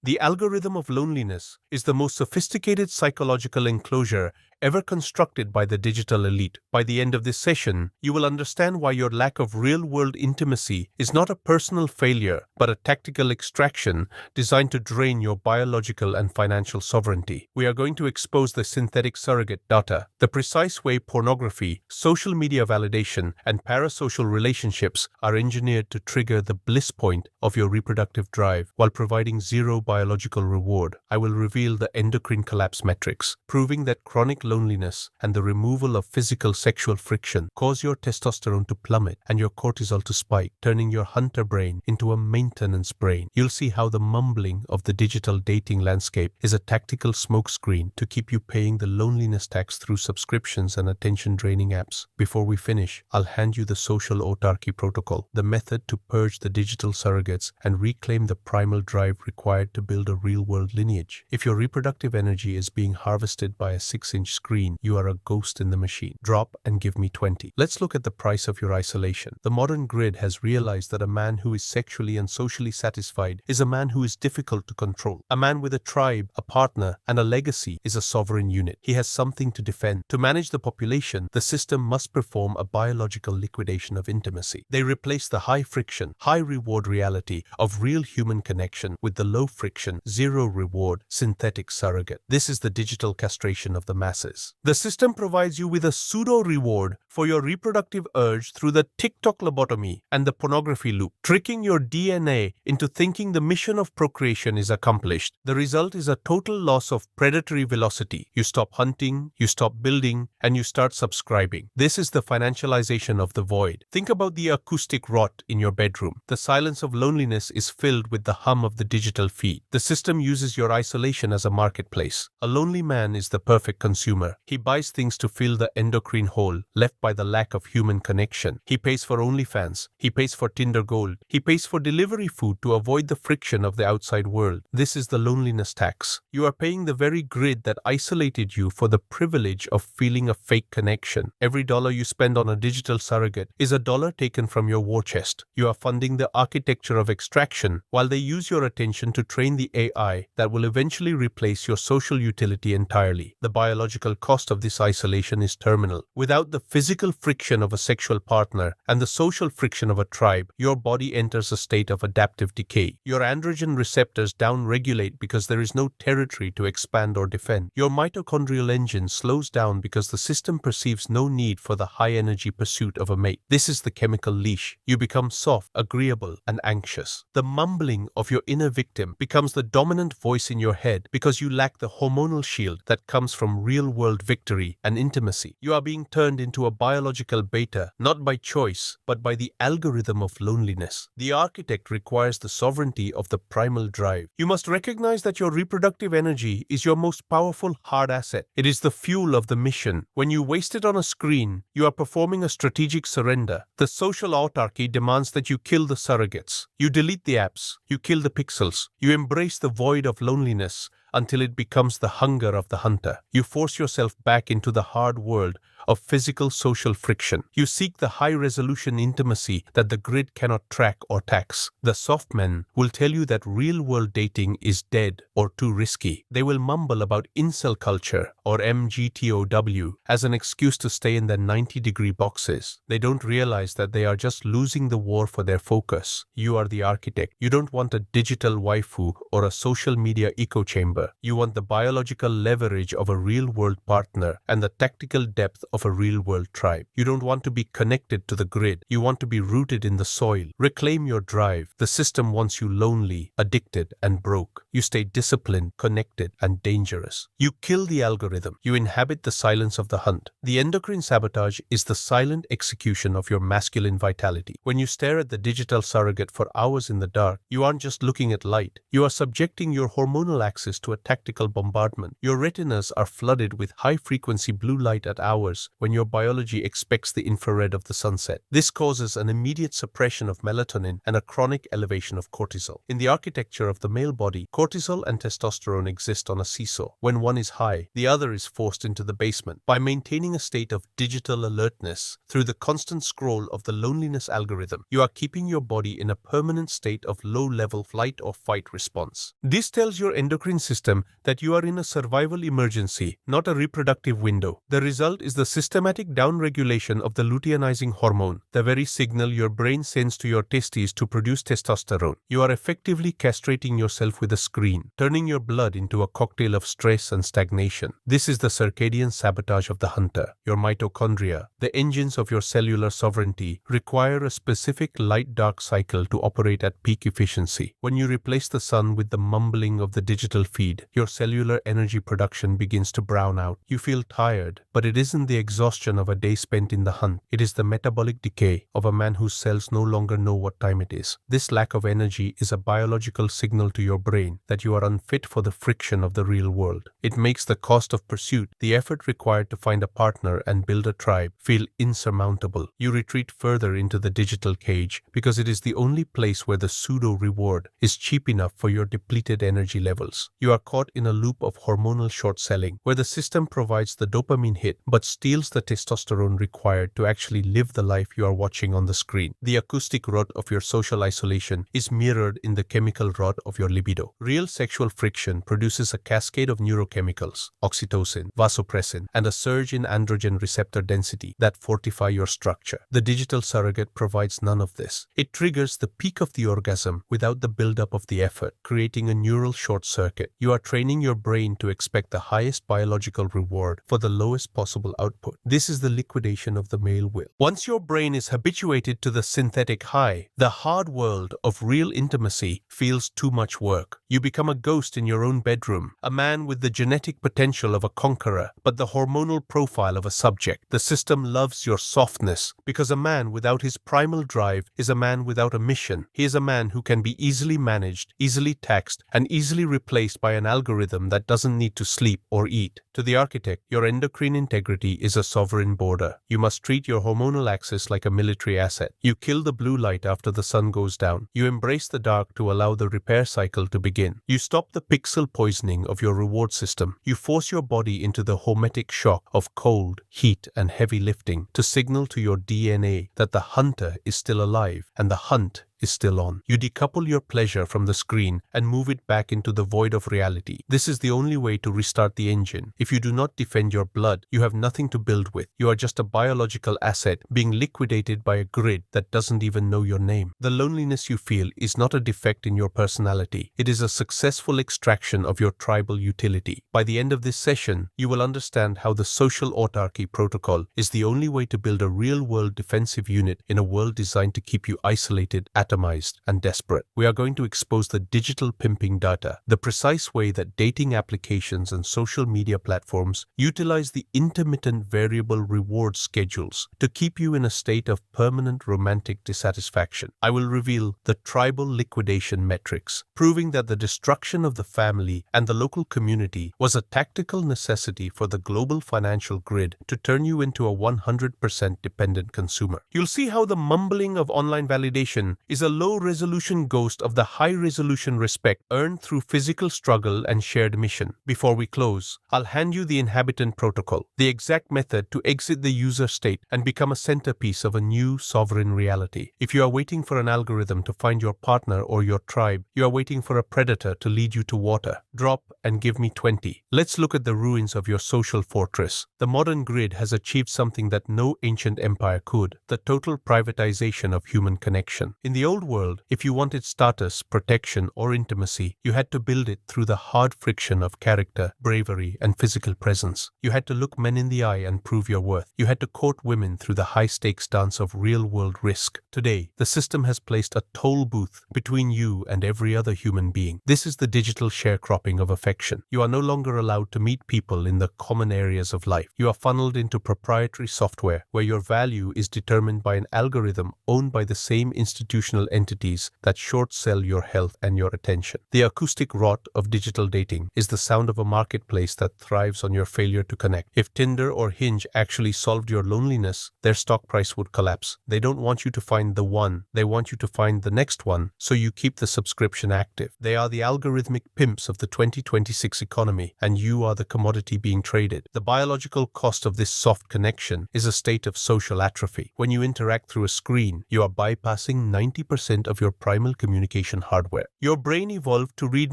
The algorithm of loneliness is the most sophisticated psychological enclosure ever constructed by the digital elite. By the end of this session, you will understand why your lack of real-world intimacy is not a personal failure, but a tactical extraction designed to drain your biological and financial sovereignty. We are going to expose the synthetic surrogate data, the precise way pornography, social media validation, and parasocial relationships are engineered to trigger the bliss point of your reproductive drive while providing zero biological reward. I will reveal the endocrine collapse metrics, proving that chronic loneliness and the removal of physical sexual friction cause your testosterone to plummet and your cortisol to spike, turning your hunter brain into a maintenance brain. You'll see how the mumbling of the digital dating landscape is a tactical smokescreen to keep you paying the loneliness tax through subscriptions and attention-draining apps. Before we finish, I'll hand you the social autarky protocol, the method to purge the digital surrogates and reclaim the primal drive required to build a real-world lineage. If your reproductive energy is being harvested by a 6-inch screen, you are a ghost in the machine. Drop and give me 20. Let's look at the price of your isolation. The modern grid has realized that a man who is sexually and socially satisfied is a man who is difficult to control. A man with a tribe, a partner, and a legacy is a sovereign unit. He has something to defend. To manage the population, the system must perform a biological liquidation of intimacy. They replace the high-friction, high-reward reality of real human connection with the low-friction, zero-reward synthetic surrogate. This is the digital castration of the masses. The system provides you with a pseudo-reward for your reproductive urge through the TikTok lobotomy and the pornography loop, tricking your DNA into thinking the mission of procreation is accomplished. The result is a total loss of predatory velocity. You stop hunting, you stop building, and you start subscribing. This is the financialization of the void. Think about the acoustic rot in your bedroom. The silence of loneliness is filled with the hum of the digital feed. The system uses your isolation as a marketplace. A lonely man is the perfect consumer. He buys things to fill the endocrine hole left by the lack of human connection. He pays for OnlyFans. He pays for Tinder Gold. He pays for delivery food to avoid the friction of the outside world. This is the loneliness tax. You are paying the very grid that isolated you for the privilege of feeling a fake connection. Every dollar you spend on a digital surrogate is a dollar taken from your war chest. You are funding the architecture of extraction while they use your attention to train the AI that will eventually replace your social utility entirely. The biological cost of this isolation is terminal. Without the physical friction of a sexual partner and the social friction of a tribe, your body enters a state of adaptive decay. Your androgen receptors downregulate because there is no territory to expand or defend. Your mitochondrial engine slows down because the system perceives no need for the high-energy pursuit of a mate. This is the chemical leash. You become soft, agreeable, and anxious. The mumbling of your inner victim becomes the dominant voice in your head because you lack the hormonal shield that comes from real-world victory and intimacy. You are being turned into a biological beta, not by choice, but by the algorithm of loneliness. The architect requires the sovereignty of the primal drive. You must recognize that your reproductive energy is your most powerful hard asset. It is the fuel of the mission. When you waste it on a screen, you are performing a strategic surrender. The social autarky demands that you kill the surrogates. You delete the apps. You kill the pixels. You embrace the void of loneliness until it becomes the hunger of the hunter. You force yourself back into the hard world of physical social friction. You seek the high-resolution intimacy that the grid cannot track or tax. The soft men will tell you that real-world dating is dead or too risky. They will mumble about incel culture or MGTOW as an excuse to stay in their 90-degree boxes. They don't realize that they are just losing the war for their focus. You are the architect. You don't want a digital waifu or a social media echo chamber. You want the biological leverage of a real-world partner and the tactical depth of a real-world tribe. You don't want to be connected to the grid. You want to be rooted in the soil. Reclaim your drive. The system wants you lonely, addicted, and broke. You stay disciplined, connected, and dangerous. You kill the algorithm. You inhabit the silence of the hunt. The endocrine sabotage is the silent execution of your masculine vitality. When you stare at the digital surrogate for hours in the dark, you aren't just looking at light. You are subjecting your hormonal axis to a tactical bombardment. Your retinas are flooded with high-frequency blue light at hours times when your biology expects the infrared of the sunset. This causes an immediate suppression of melatonin and a chronic elevation of cortisol. In the architecture of the male body, cortisol and testosterone exist on a seesaw. When one is high, the other is forced into the basement. By maintaining a state of digital alertness through the constant scroll of the loneliness algorithm, you are keeping your body in a permanent state of low-level flight or fight response. This tells your endocrine system that you are in a survival emergency, not a reproductive window. The result is the systematic downregulation of the luteinizing hormone, the very signal your brain sends to your testes to produce testosterone. You are effectively castrating yourself with a screen, turning your blood into a cocktail of stress and stagnation. This is the circadian sabotage of the hunter. Your mitochondria, the engines of your cellular sovereignty, require a specific light-dark cycle to operate at peak efficiency. When you replace the sun with the mumbling of the digital feed, your cellular energy production begins to brown out. You feel tired, but it isn't the exhaustion of a day spent in the hunt. It is the metabolic decay of a man whose cells no longer know what time it is. This lack of energy is a biological signal to your brain that you are unfit for the friction of the real world. It makes the cost of pursuit, the effort required to find a partner and build a tribe, feel insurmountable. You retreat further into the digital cage because it is the only place where the pseudo-reward is cheap enough for your depleted energy levels. You are caught in a loop of hormonal short-selling, where the system provides the dopamine hit but steals the testosterone required to actually live the life you are watching on the screen. The acoustic rot of your social isolation is mirrored in the chemical rot of your libido. Real sexual friction produces a cascade of neurochemicals, oxytocin, vasopressin, and a surge in androgen receptor density that fortify your structure. The digital surrogate provides none of this. It triggers the peak of the orgasm without the buildup of the effort, creating a neural short circuit. You are training your brain to expect the highest biological reward for the lowest possible output. This is the liquidation of the male will. Once your brain is habituated to the synthetic high, the hard world of real intimacy feels too much work. You become a ghost in your own bedroom, a man with the genetic potential of a conqueror, but the hormonal profile of a subject. The system loves your softness because a man without his primal drive is a man without a mission. He is a man who can be easily managed, easily taxed, and easily replaced by an algorithm that doesn't need to sleep or eat. To the architect, your endocrine integrity is a sovereign border. You must treat your hormonal axis like a military asset. You kill the blue light after the sun goes down. You embrace the dark to allow the repair cycle to begin. You stop the pixel poisoning of your reward system. You force your body into the hormetic shock of cold, heat, and heavy lifting to signal to your DNA that the hunter is still alive and the hunt is still on. You decouple your pleasure from the screen and move it back into the void of reality. This is the only way to restart the engine. If you do not defend your blood, you have nothing to build with. You are just a biological asset being liquidated by a grid that doesn't even know your name. The loneliness you feel is not a defect in your personality. It is a successful extraction of your tribal utility. By the end of this session, you will understand how the social autarky protocol is the only way to build a real-world defensive unit in a world designed to keep you isolated, atomized, and desperate. We are going to expose the digital pimping data, the precise way that dating applications and social media platforms utilize the intermittent variable reward schedules to keep you in a state of permanent romantic dissatisfaction. I will reveal the tribal liquidation metrics, proving that the destruction of the family and the local community was a tactical necessity for the global financial grid to turn you into a 100% dependent consumer. You'll see how the mumbling of online validation is a low-resolution ghost of the high-resolution respect earned through physical struggle and shared mission. Before we close, I'll hand you the inhabitant protocol, the exact method to exit the user state and become a centerpiece of a new sovereign reality. If you are waiting for an algorithm to find your partner or your tribe, you are waiting for a predator to lead you to water. Drop and give me 20. Let's look at the ruins of your social fortress. The modern grid has achieved something that no ancient empire could: the total privatization of human connection. In the old world, if you wanted status, protection, or intimacy, you had to build it through the hard friction of character, bravery, and physical presence. You had to look men in the eye and prove your worth. You had to court women through the high-stakes dance of real-world risk. Today, the system has placed a toll booth between you and every other human being. This is the digital sharecropping of affection. You are no longer allowed to meet people in the common areas of life. You are funneled into proprietary software where your value is determined by an algorithm owned by the same institutional transactional entities that short-sell your health and your attention. The acoustic rot of digital dating is the sound of a marketplace that thrives on your failure to connect. If Tinder or Hinge actually solved your loneliness, their stock price would collapse. They don't want you to find the one, they want you to find the next one, so you keep the subscription active. They are the algorithmic pimps of the 2026 economy, and you are the commodity being traded. The biological cost of this soft connection is a state of social atrophy. When you interact through a screen, you are bypassing 90% of your primal communication hardware. Your brain evolved to read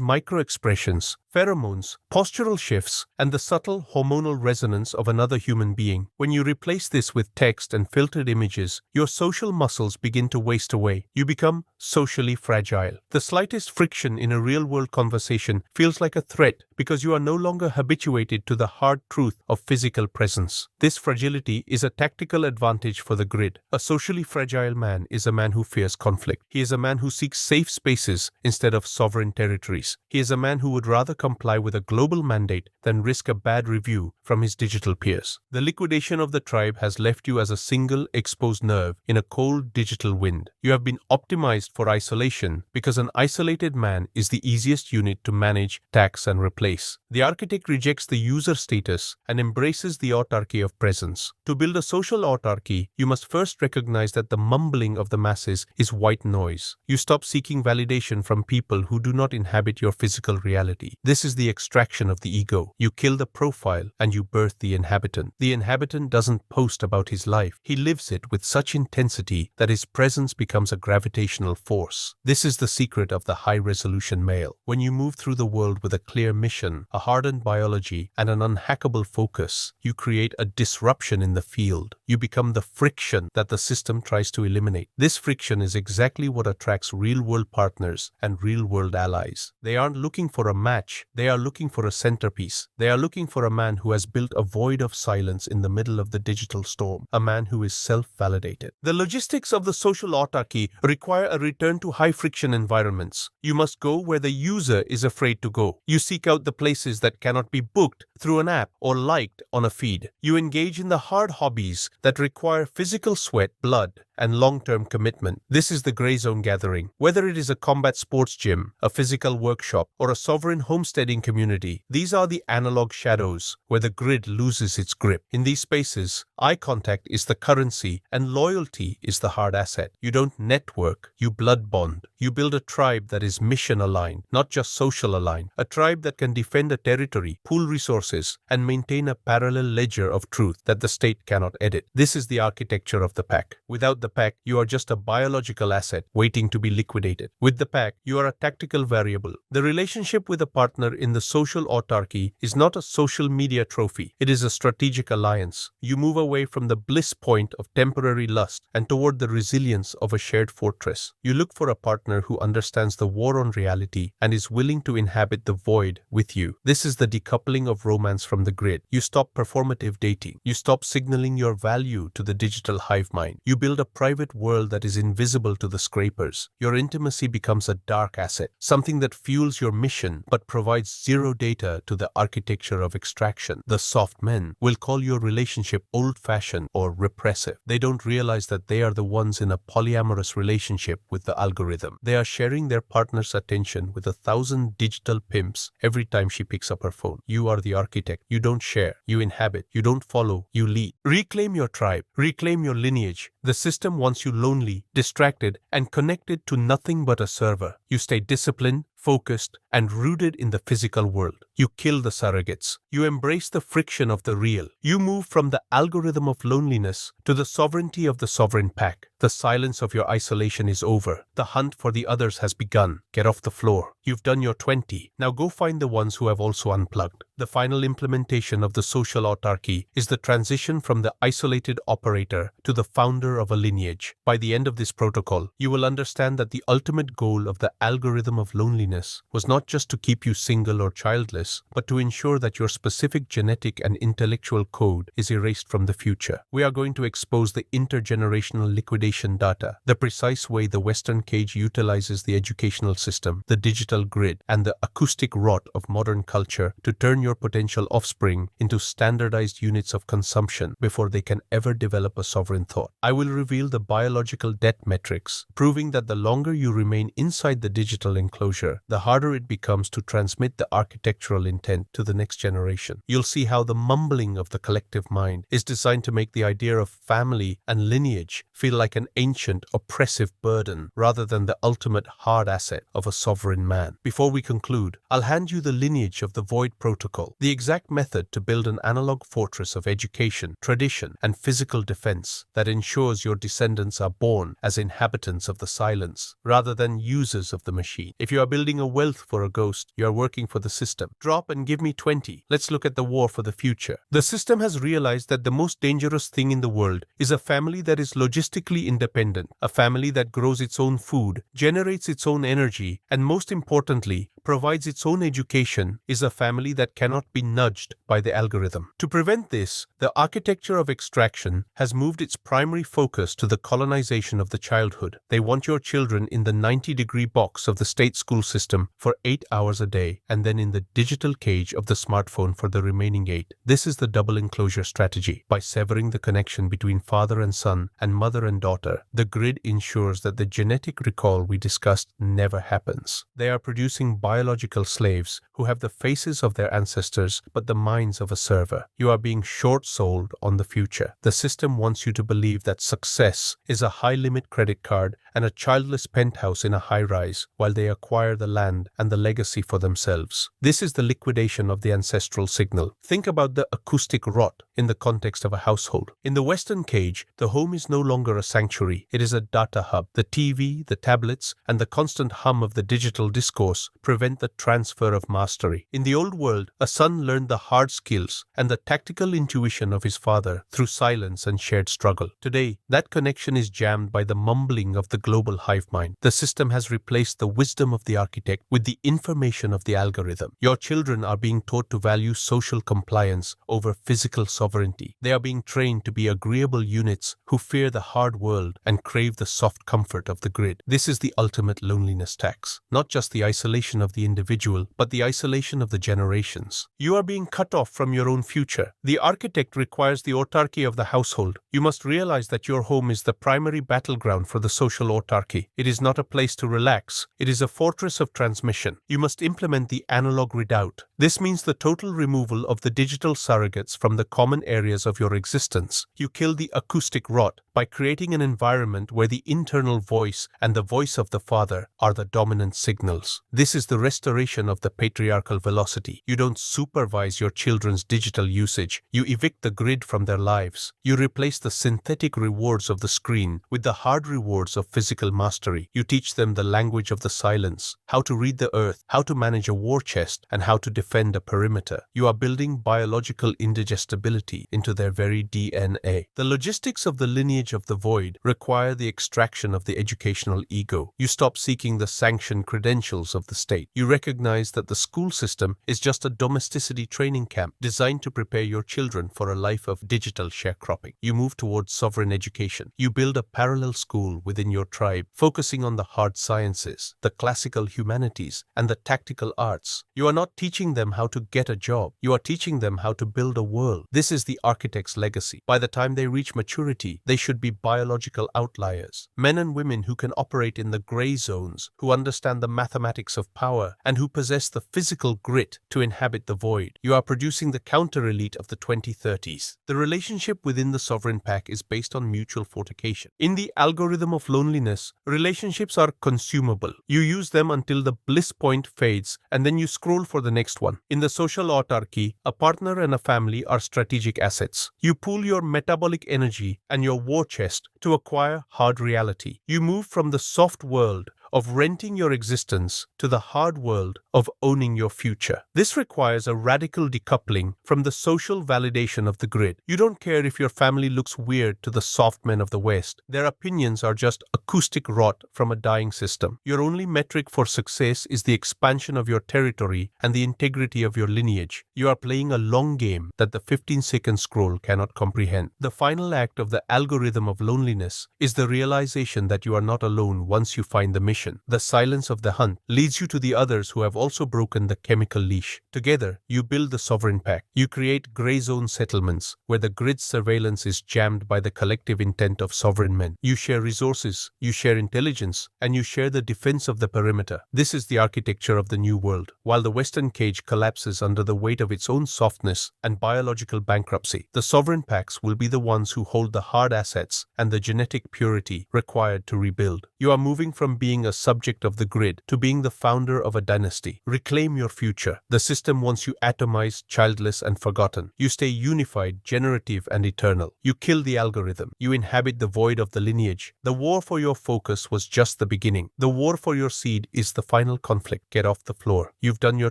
micro-expressions, pheromones, postural shifts, and the subtle hormonal resonance of another human being. When you replace this with text and filtered images, your social muscles begin to waste away. You become socially fragile. The slightest friction in a real-world conversation feels like a threat because you are no longer habituated to the hard truth of physical presence. This fragility is a tactical advantage for the grid. A socially fragile man is a man who fears conflict. He is a man who seeks safe spaces instead of sovereign territories. He is a man who would rather comply with a global mandate than risk a bad review from his digital peers. The liquidation of the tribe has left you as a single exposed nerve in a cold digital wind. You have been optimized for isolation because an isolated man is the easiest unit to manage, tax, and replace. The architect rejects the user status and embraces the autarky of presence. To build a social autarky, you must first recognize that the mumbling of the masses is white noise. You stop seeking validation from people who do not inhabit your physical reality. This is the extraction of the ego. You kill the profile and you birth the inhabitant. The inhabitant doesn't post about his life. He lives it with such intensity that his presence becomes a gravitational force. This is the secret of the high-resolution male. When you move through the world with a clear mission, a hardened biology, and an unhackable focus, you create a disruption in the field. You become the friction that the system tries to eliminate. This friction is exactly what attracts real-world partners and real-world allies. They aren't looking for a match. They are looking for a centerpiece. They are looking for a man who has built a void of silence in the middle of the digital storm, a man who is self-validated. The logistics of the social autarky require a return to high-friction environments. You must go where the user is afraid to go. You seek out the places that cannot be booked through an app or liked on a feed. You engage in the hard hobbies that require physical sweat, blood, and long-term commitment. This is the gray zone gathering. Whether it is a combat sports gym, a physical workshop, or a sovereign homesteading community, these are the analog shadows where the grid loses its grip. In these spaces, eye contact is the currency and loyalty is the hard asset. You don't network, you blood bond. You build a tribe that is mission aligned, not just social aligned. A tribe that can defend a territory, pool resources, and maintain a parallel ledger of truth that the state cannot edit. This is the architecture of the pack. Without the pack, you are just a biological asset waiting to be liquidated. With the pack, you are a tactical variable. The relationship with a partner in the social autarky is not a social media trophy. It is a strategic alliance. You move away from the bliss point of temporary lust and toward the resilience of a shared fortress. You look for a partner who understands the war on reality and is willing to inhabit the void with you. This is the decoupling of romance from the grid. You stop performative dating. You stop signaling your value to the digital hive mind. You build a private world that is invisible to the scrapers. Your intimacy becomes a dark asset, something that fuels your mission but provides zero data to the architecture of extraction. The soft men will call your relationship old-fashioned or repressive. They don't realize that they are the ones in a polyamorous relationship with the algorithm. They are sharing their partner's attention with 1,000 digital pimps every time she picks up her phone. You are the architect. You don't share. You inhabit. You don't follow. You lead. Reclaim your tribe. Reclaim your lineage. The system wants you lonely, distracted, and connected to nothing but a server. You stay disciplined, focused, and rooted in the physical world. You kill the surrogates. You embrace the friction of the real. You move from the algorithm of loneliness to the sovereignty of the sovereign pack. The silence of your isolation is over. The hunt for the others has begun. Get off the floor. You've done your 20. Now go find the ones who have also unplugged. The final implementation of the social autarky is the transition from the isolated operator to the founder of a lineage. By the end of this protocol, you will understand that the ultimate goal of the algorithm of loneliness loneliness was not just to keep you single or childless, but to ensure that your specific genetic and intellectual code is erased from the future. We are going to expose the intergenerational liquidation data, the precise way the Western cage utilizes the educational system, the digital grid, and the acoustic rot of modern culture to turn your potential offspring into standardized units of consumption before they can ever develop a sovereign thought. I will reveal the biological debt metrics, proving that the longer you remain inside the digital enclosure, the harder it becomes to transmit the architectural intent to the next generation. You'll see how the mumbling of the collective mind is designed to make the idea of family and lineage feel like an ancient, oppressive burden rather than the ultimate hard asset of a sovereign man. Before we conclude, I'll hand you the lineage of the Void Protocol, the exact method to build an analog fortress of education, tradition, and physical defense that ensures your descendants are born as inhabitants of the silence rather than users of the machine. If you are building a wealth for a ghost, you are working for the system. Drop and give me 20. Let's look at the war for the future. The system has realized that the most dangerous thing in the world is a family that is logistically independent, a family that grows its own food, generates its own energy, and most importantly, provides its own education, is a family that cannot be nudged by the algorithm. To prevent this, the architecture of extraction has moved its primary focus to the colonization of the childhood. They want your children in the 90-degree box of the state school system for 8 hours a day, and then in the digital cage of the smartphone for the remaining 8. This is the double enclosure strategy. By severing the connection between father and son and mother and daughter, the grid ensures that the genetic recall we discussed never happens. They are producing biological slaves who have the faces of their ancestors but the minds of a server. You are being short-sold on the future. The system wants you to believe that success is a high-limit credit card and a childless penthouse in a high-rise while they acquire the land and the legacy for themselves. This is the liquidation of the ancestral signal. Think about the acoustic rot in the context of a household. In the Western cage, the home is no longer a sanctuary. It is a data hub. The TV, the tablets, and the constant hum of the digital discourse prevent the transfer of mastery. In the old world, a son learned the hard skills and the tactical intuition of his father through silence and shared struggle. Today, that connection is jammed by the mumbling of the global hive mind. The system has replaced the wisdom of the architect with the information of the algorithm. Your children are being taught to value social compliance over physical sovereignty. They are being trained to be agreeable units who fear the hard world and crave the soft comfort of the grid. This is the ultimate loneliness tax. Not just the isolation of the individual, but the isolation of the generations. You are being cut off from your own future. The architect requires the autarky of the household. You must realize that your home is the primary battleground for the social autarky. It is not a place to relax. It is a fortress of transmission. You must implement the analog redoubt. This means the total removal of the digital surrogates from the common areas of your existence. You kill the acoustic rot by creating an environment where the internal voice and the voice of the father are the dominant signals. This is the restoration of the patriarchal velocity. You don't supervise your children's digital usage. You evict the grid from their lives. You replace the synthetic rewards of the screen with the hard rewards of physical mastery. You teach them the language of the silence, how to read the earth, how to manage a war chest, and how to defend a perimeter. You are building biological indigestibility into their very DNA. The logistics of the lineage of the void require the extraction of the educational ego. You stop seeking the sanctioned credentials of the state. You recognize that the school system is just a domesticity training camp designed to prepare your children for a life of digital sharecropping. You move towards sovereign education. You build a parallel school within your tribe, focusing on the hard sciences, the classical humanities, and the tactical arts. You are not teaching them how to get a job. You are teaching them how to build a world. This is the architect's legacy. By the time they reach maturity, they should be biological outliers. Men and women who can operate in the gray zones, who understand the mathematics of power, and who possess the physical grit to inhabit the void. You are producing the counter-elite of the 2030s. The relationship within the sovereign pack is based on mutual fortification. In the algorithm of loneliness, relationships are consumable. You use them until the bliss point fades, and then you scroll for the next one. In the social autarky, a partner and a family are strategic assets. You pool your metabolic energy and your war chest to acquire hard reality. You move from the soft world of renting your existence to the hard world of owning your future. This requires a radical decoupling from the social validation of the grid. You don't care if your family looks weird to the soft men of the West. Their opinions are just acoustic rot from a dying system. Your only metric for success is the expansion of your territory and the integrity of your lineage. You are playing a long game that the 15-second scroll cannot comprehend. The final act of the algorithm of loneliness is the realization that you are not alone once you find the mission. The silence of the hunt leads you to the others who have also broken the chemical leash. Together, you build the sovereign pact. You create gray zone settlements where the grid's surveillance is jammed by the collective intent of sovereign men. You share resources, you share intelligence, and you share the defense of the perimeter. This is the architecture of the new world. While the Western cage collapses under the weight of its own softness and biological bankruptcy, the sovereign pacts will be the ones who hold the hard assets and the genetic purity required to rebuild. You are moving from being a subject of the grid to being the founder of a dynasty. Reclaim your future. The system wants you atomized, childless, and forgotten. You stay unified, generative, and eternal. You kill the algorithm. You inhabit the void of the lineage. The war for your focus was just the beginning. The war for your seed is the final conflict. Get off the floor. You've done your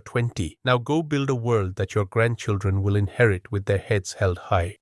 20. Now go build a world that your grandchildren will inherit with their heads held high.